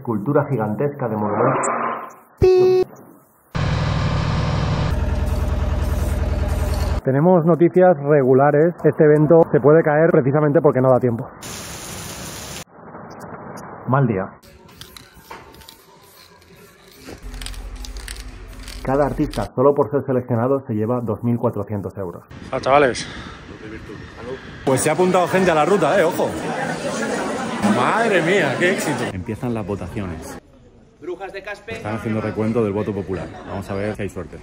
escultura gigantesca de monumentos. Tenemos noticias regulares. Este evento se puede caer precisamente porque no da tiempo. Mal día. Cada artista, solo por ser seleccionado, se lleva 2.400 euros. Ah, chavales. Pues se ha apuntado gente a la ruta, ojo. Madre mía, qué éxito. Empiezan las votaciones. Brujas de Caspe. Están haciendo recuento del voto popular. Vamos a ver si hay suerte.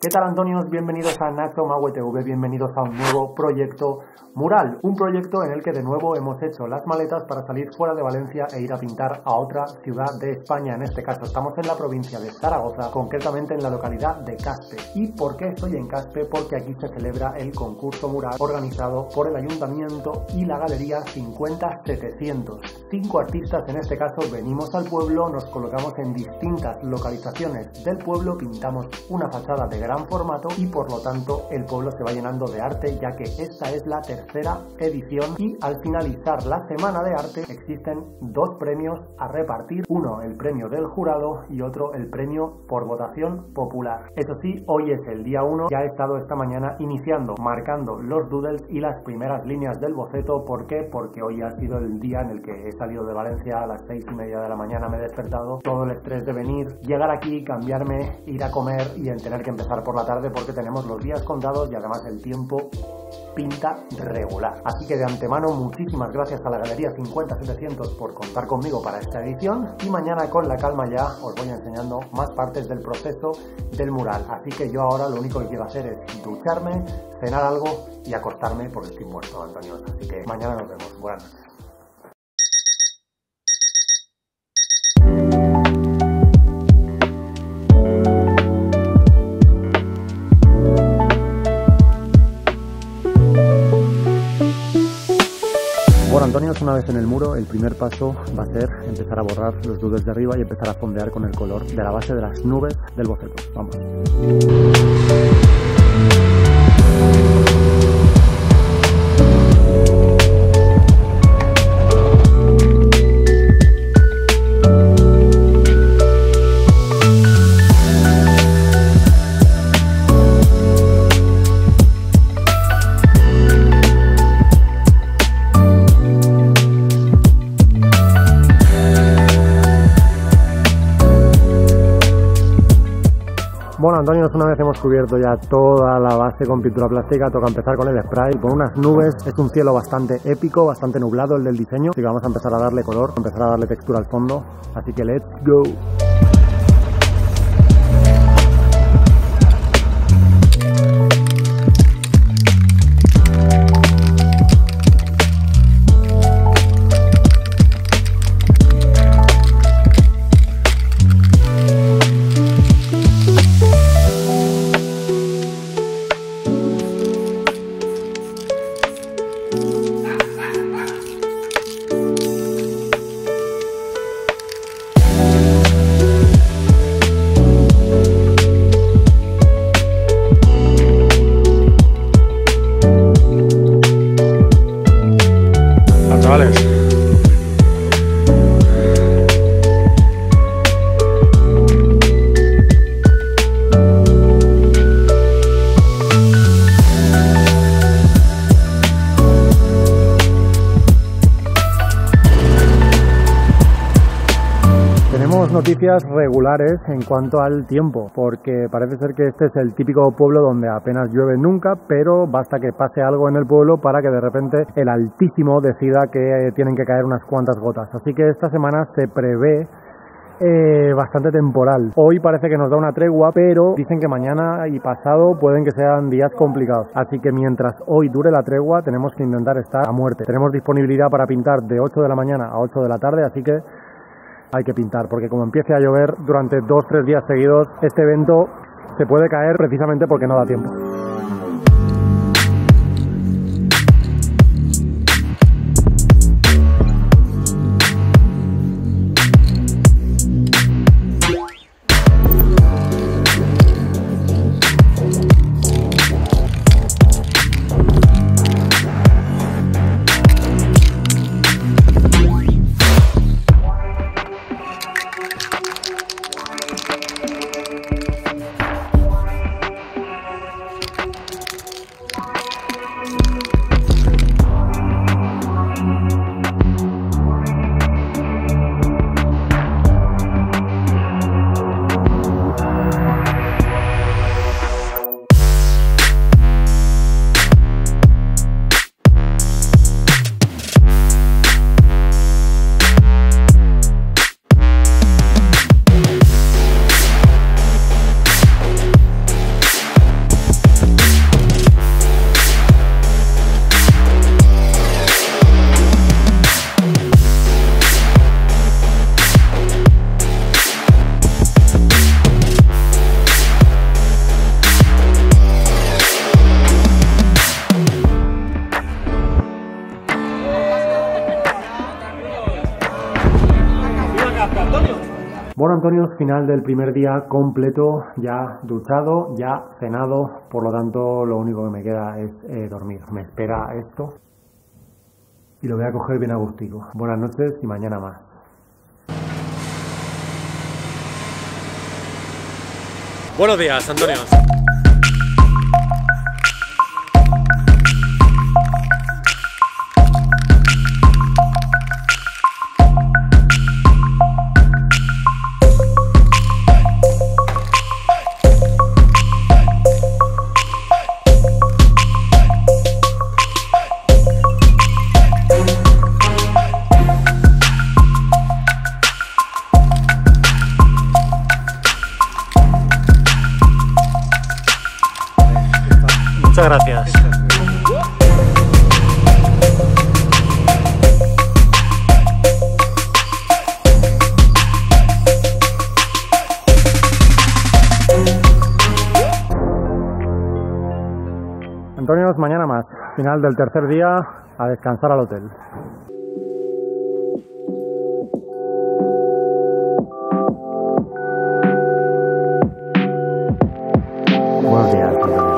¿Qué tal, Antonios? Bienvenidos a Nacho Maue TV, bienvenidos a un nuevo proyecto mural. Un proyecto en el que de nuevo hemos hecho las maletas para salir fuera de Valencia e ir a pintar a otra ciudad de España. En este caso estamos en la provincia de Zaragoza, concretamente en la localidad de Caspe. ¿Y por qué estoy en Caspe? Porque aquí se celebra el concurso mural organizado por el Ayuntamiento y la Galería 50-700. 5 artistas, en este caso, venimos al pueblo, nos colocamos en distintas localizaciones del pueblo, pintamos una fachada de gran formato y por lo tanto el pueblo se va llenando de arte, ya que esta es la tercera edición y al finalizar la semana de arte existen 2 premios a repartir, uno el premio del jurado y otro el premio por votación popular. Eso sí, hoy es el día 1, ya he estado esta mañana iniciando, marcando los doodles y las primeras líneas del boceto. ¿Por qué? Porque hoy ha sido el día en el que he salido de Valencia a las 6:30 de la mañana, me he despertado, todo el estrés de venir, llegar aquí, cambiarme, ir a comer y en tener que empezar por la tarde porque tenemos los días contados y además el tiempo pinta regular. Así que de antemano muchísimas gracias a la Galería 50-700 por contar conmigo para esta edición y mañana con la calma ya os voy enseñando más partes del proceso del mural. Así que yo ahora lo único que quiero hacer es ducharme, cenar algo y acostarme porque estoy muerto, Antonio. Así que mañana nos vemos. Buenas noches. Bueno, Antonio, una vez en el muro, el primer paso va a ser empezar a borrar los doodles de arriba y empezar a fondear con el color de la base de las nubes del boceto. Vamos. Bueno, Antonio, una vez hemos cubierto ya toda la base con pintura plástica, toca empezar con el spray, con unas nubes. Es un cielo bastante épico, bastante nublado el del diseño, así que vamos a empezar a darle color, a empezar a darle textura al fondo, así que let's go. Noticias regulares en cuanto al tiempo, porque parece ser que este es el típico pueblo donde apenas llueve nunca, pero basta que pase algo en el pueblo para que de repente el Altísimo decida que tienen que caer unas cuantas gotas. Así que esta semana se prevé bastante temporal. Hoy parece que nos da una tregua, pero dicen que mañana y pasado pueden que sean días complicados. Así que mientras hoy dure la tregua tenemos que intentar estar a muerte. Tenemos disponibilidad para pintar de 8 de la mañana a 8 de la tarde, así que hay que pintar, porque como empiece a llover durante 2-3 días seguidos, este evento se puede caer precisamente porque no da tiempo. Bueno, Antonio, final del primer día completo, ya duchado, ya cenado, por lo tanto lo único que me queda es dormir. Me espera esto y lo voy a coger bien a gustico. Buenas noches y mañana más. Buenos días, Antonio. Muchas gracias. Antonio, mañana más. Final del tercer día, a descansar al hotel. Buenos días, Antonio.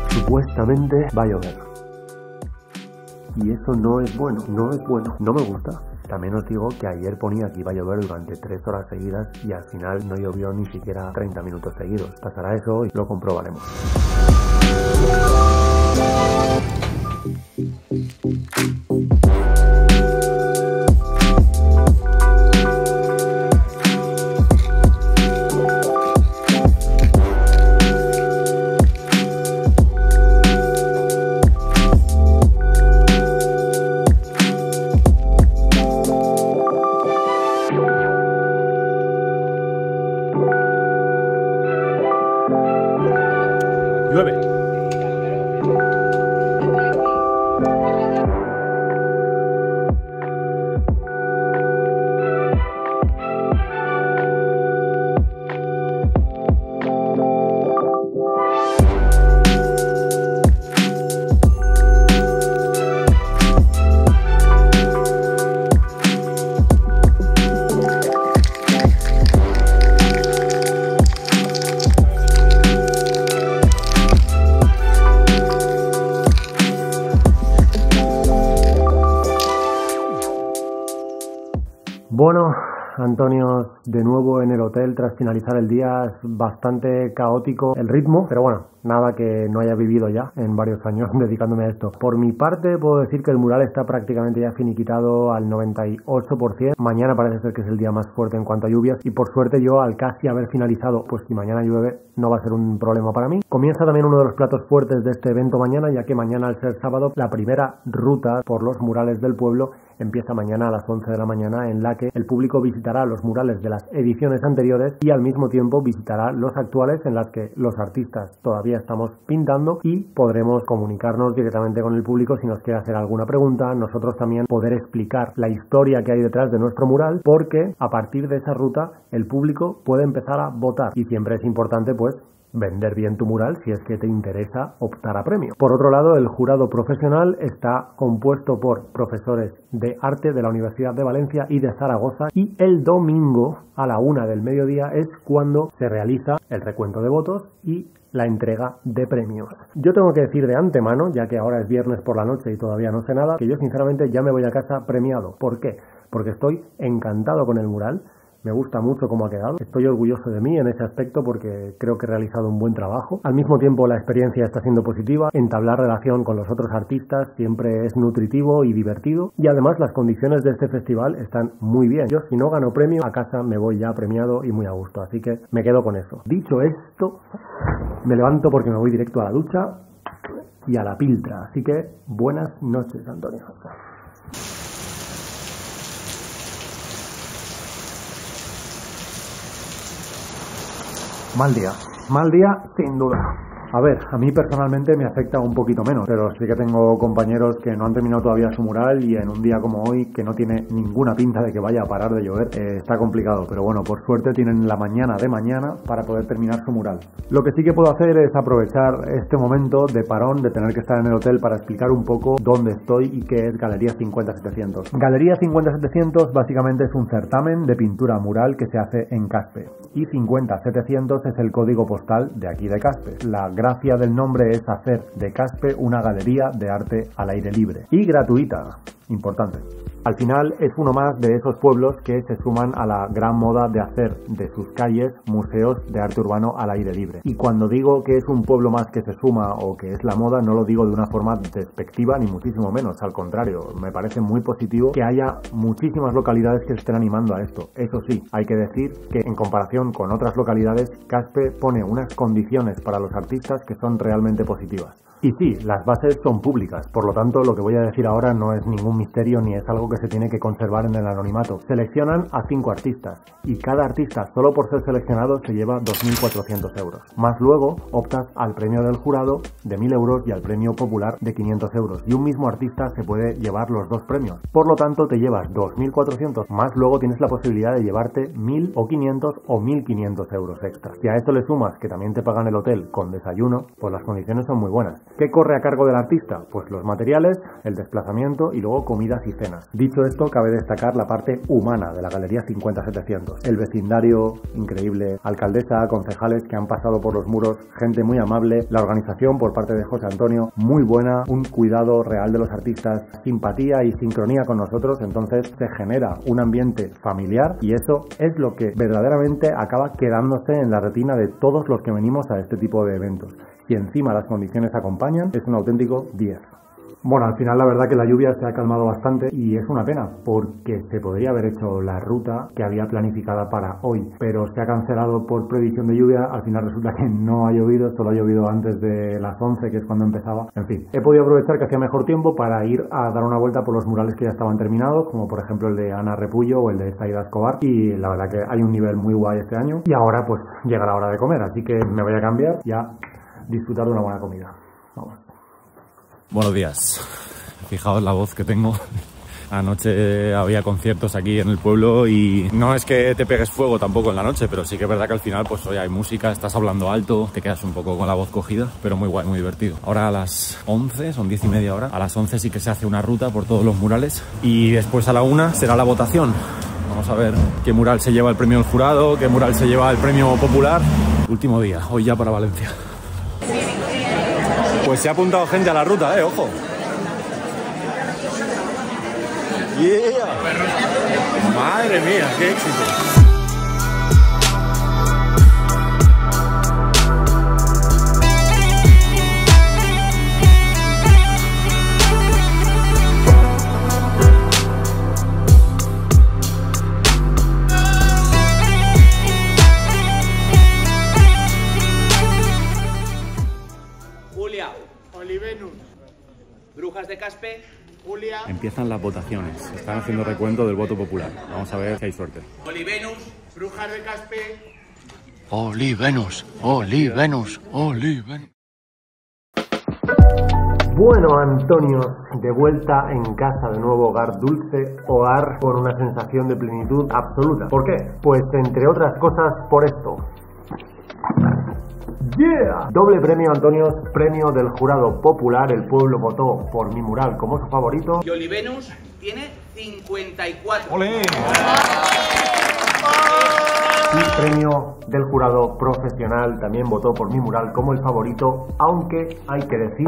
Supuestamente va a llover. Y eso no es bueno, no es bueno, no me gusta. También os digo que ayer ponía que iba a llover durante 3 horas seguidas y al final no llovió ni siquiera 30 minutos seguidos. Pasará eso hoy, lo comprobaremos. Llueve. Bueno, Antonio, de nuevo en el hotel tras finalizar el día. Es bastante caótico el ritmo, pero bueno, nada que no haya vivido ya en varios años dedicándome a esto. Por mi parte puedo decir que el mural está prácticamente ya finiquitado al 98%. Mañana parece ser que es el día más fuerte en cuanto a lluvias y por suerte yo al casi haber finalizado, pues si mañana llueve no va a ser un problema para mí. Comienza también uno de los platos fuertes de este evento mañana, ya que mañana al ser sábado la primera ruta por los murales del pueblo empieza mañana a las 11 de la mañana, en la que el público visitará los murales de las ediciones anteriores y al mismo tiempo visitará los actuales, en las que los artistas todavía estamos pintando, y podremos comunicarnos directamente con el público si nos quiere hacer alguna pregunta. Nosotros también poder explicar la historia que hay detrás de nuestro mural, porque a partir de esa ruta el público puede empezar a votar y siempre es importante pues vender bien tu mural si es que te interesa optar a premio. Por otro lado, el jurado profesional está compuesto por profesores de arte de la Universidad de Valencia y de Zaragoza, y el domingo a la 1 del mediodía es cuando se realiza el recuento de votos y la entrega de premios. Yo tengo que decir de antemano, ya que ahora es viernes por la noche y todavía no sé nada, que yo sinceramente ya me voy a casa premiado. ¿Por qué? Porque estoy encantado con el mural. Me gusta mucho cómo ha quedado. Estoy orgulloso de mí en ese aspecto porque creo que he realizado un buen trabajo. Al mismo tiempo la experiencia está siendo positiva. Entablar relación con los otros artistas siempre es nutritivo y divertido. Y además las condiciones de este festival están muy bien. Yo si no gano premio a casa me voy ya premiado y muy a gusto. Así que me quedo con eso. Dicho esto, me levanto porque me voy directo a la ducha y a la piltra. Así que buenas noches, Antonio. Mal día sin duda. A ver, a mí personalmente me afecta un poquito menos, pero sí que tengo compañeros que no han terminado todavía su mural y en un día como hoy, que no tiene ninguna pinta de que vaya a parar de llover, está complicado. Pero bueno, por suerte tienen la mañana de mañana para poder terminar su mural. Lo que sí que puedo hacer es aprovechar este momento de parón, de tener que estar en el hotel para explicar un poco dónde estoy y qué es Galería 50-700. Galería 50-700 básicamente es un certamen de pintura mural que se hace en Caspe. Y 50-700 es el código postal de aquí de Caspe. La gracia del nombre es hacer de Caspe una galería de arte al aire libre y gratuita. Importante. Al final es uno más de esos pueblos que se suman a la gran moda de hacer de sus calles museos de arte urbano al aire libre. Y cuando digo que es un pueblo más que se suma o que es la moda, no lo digo de una forma despectiva ni muchísimo menos. Al contrario, me parece muy positivo que haya muchísimas localidades que se estén animando a esto. Eso sí, hay que decir que en comparación con otras localidades, Caspe pone unas condiciones para los artistas que son realmente positivas. Y sí, las bases son públicas, por lo tanto lo que voy a decir ahora no es ningún misterio ni es algo que se tiene que conservar en el anonimato. Seleccionan a 5 artistas y cada artista solo por ser seleccionado se lleva 2.400 euros. Más luego optas al premio del jurado de 1.000 euros y al premio popular de 500 euros. Y un mismo artista se puede llevar los dos premios. Por lo tanto te llevas 2.400 más luego tienes la posibilidad de llevarte 1.000 o 500 o 1.500 euros extra. Si a esto le sumas que también te pagan el hotel con desayuno, pues las condiciones son muy buenas. ¿Qué corre a cargo del artista? Pues los materiales, el desplazamiento y luego comidas y cenas. Dicho esto, cabe destacar la parte humana de la Galería 50-700. El vecindario, increíble, alcaldesa, concejales que han pasado por los muros, gente muy amable, la organización por parte de José Antonio, muy buena, un cuidado real de los artistas, simpatía y sincronía con nosotros, entonces se genera un ambiente familiar y eso es lo que verdaderamente acaba quedándose en la retina de todos los que venimos a este tipo de eventos. Si encima las condiciones acompañan, es un auténtico 10. Bueno, al final la verdad que la lluvia se ha calmado bastante y es una pena porque se podría haber hecho la ruta que había planificada para hoy, pero se ha cancelado por previsión de lluvia. Al final resulta que no ha llovido, solo ha llovido antes de las 11, que es cuando empezaba. En fin, he podido aprovechar que hacía mejor tiempo para ir a dar una vuelta por los murales que ya estaban terminados, como por ejemplo el de Ana Repullo o el de Saida Escobar, y la verdad que hay un nivel muy guay este año. Y ahora pues llega la hora de comer, así que me voy a cambiar y a disfrutar de una buena comida. Vamos. Buenos días. Fijaos la voz que tengo. Anoche había conciertos aquí en el pueblo y no es que te pegues fuego tampoco en la noche, pero sí que es verdad que al final pues hoy hay música, estás hablando alto, te quedas un poco con la voz cogida, pero muy guay, muy divertido. Ahora a las 11, son 10:30 ahora, a las 11 sí que se hace una ruta por todos los murales y después a la 1 será la votación. Vamos a ver qué mural se lleva el premio del jurado, qué mural se lleva el premio popular. Último día, hoy ya para Valencia. Pues se ha apuntado gente a la ruta, ojo. ¡Yeah! ¡Madre mía, qué éxito! Julia, Olivenus, Brujas de Caspe, Julia. Empiezan las votaciones. Están haciendo recuento del voto popular. Vamos a ver si hay suerte. Olivenus, Brujas de Caspe. Olivenus, Olivenus, Olivenus. Bueno, Antonio, de vuelta en casa de nuevo, hogar dulce, hogar con una sensación de plenitud absoluta. ¿Por qué? Pues entre otras cosas por esto. ¡Yeah! Doble premio, Antonio, premio del jurado popular. El pueblo votó por mi mural como su favorito. Y Olivenus tiene 54. ¡Olé! Y premio del jurado profesional también votó por mi mural como el favorito, aunque hay que decir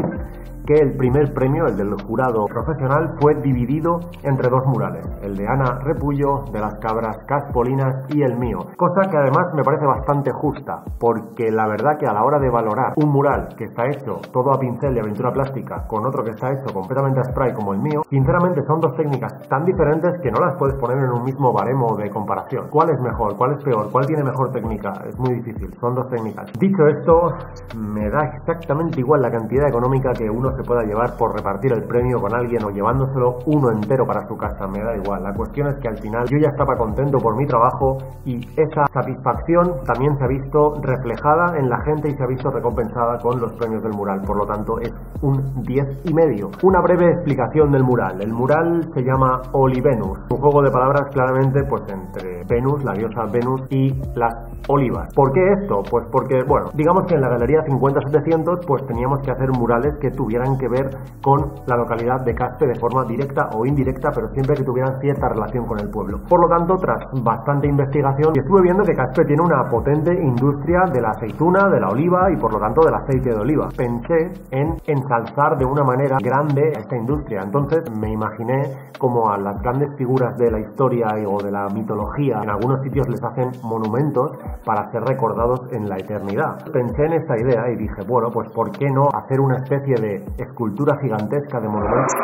que el primer premio, el del jurado profesional, fue dividido entre dos murales, el de Ana Repullo, de las cabras caspolinas, y el mío, cosa que además me parece bastante justa, porque la verdad que a la hora de valorar un mural que está hecho todo a pincel y a pintura plástica con otro que está hecho completamente a spray como el mío, sinceramente son dos técnicas tan diferentes que no las puedes poner en un mismo baremo de comparación. ¿Cuál es mejor? ¿Cuál es peor? ¿Cuál tiene mejor técnica? técnica, es muy difícil, son dos técnicas. Dicho esto, me da exactamente igual la cantidad económica que uno se pueda llevar por repartir el premio con alguien o llevándoselo uno entero para su casa, me da igual. La cuestión es que al final yo ya estaba contento por mi trabajo y esa satisfacción también se ha visto reflejada en la gente y se ha visto recompensada con los premios del mural, por lo tanto es un 10,5. Una breve explicación del mural. El mural se llama Olivenus, un juego de palabras claramente pues entre Venus, la diosa Venus, y las olivas. ¿Por qué esto? Pues porque, bueno, digamos que en la galería 50-700 pues teníamos que hacer murales que tuvieran que ver con la localidad de Caspe de forma directa o indirecta, pero siempre que tuvieran cierta relación con el pueblo. Por lo tanto, tras bastante investigación, estuve viendo que Caspe tiene una potente industria de la aceituna, de la oliva y por lo tanto del aceite de oliva. Pensé en ensalzar de una manera grande esta industria, entonces me imaginé como a las grandes figuras de la historia o de la mitología, en algunos sitios les hacen monumentos para ser recordados en la eternidad. Pensé en esta idea y dije, bueno, pues ¿por qué no hacer una especie de escultura gigantesca de monumentos?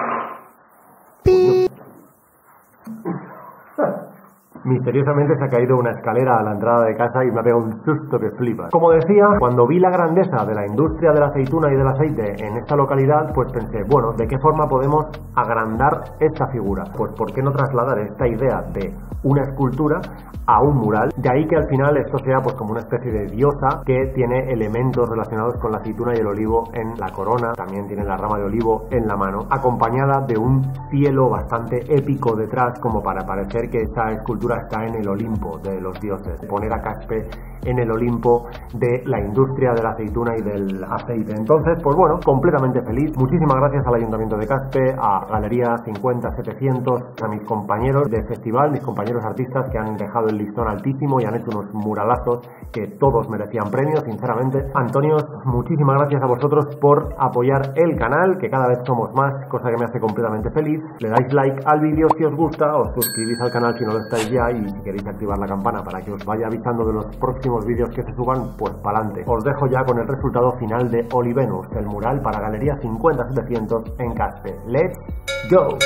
Misteriosamente se ha caído una escalera a la entrada de casa y me ha pegado un susto que flipas. Como decía, cuando vi la grandeza de la industria de la aceituna y del aceite en esta localidad, pues pensé, bueno, ¿de qué forma podemos agrandar esta figura? Pues ¿por qué no trasladar esta idea de una escultura a un mural? De ahí que al final esto sea pues como una especie de diosa que tiene elementos relacionados con la aceituna y el olivo en la corona, también tiene la rama de olivo en la mano, acompañada de un cielo bastante épico detrás, como para parecer que esta escultura está en el Olimpo de los dioses, poner a Caspe en el Olimpo de la industria de la aceituna y del aceite. Entonces, pues bueno, completamente feliz. Muchísimas gracias al Ayuntamiento de Caspe, a Galería 50-700, a mis compañeros de festival, mis compañeros artistas que han dejado el listón altísimo y han hecho unos muralazos que todos merecían premios, sinceramente. Antonios, muchísimas gracias a vosotros por apoyar el canal, que cada vez somos más, cosa que me hace completamente feliz. Le dais like al vídeo si os gusta, os suscribís al canal si no lo estáis ya, y si queréis activar la campana para que os vaya avisando de los próximos vídeos que se suban, pues pa'lante. Os dejo ya con el resultado final de Olivenus, el mural para Galería 50-700 en Caspe. ¡Let's go!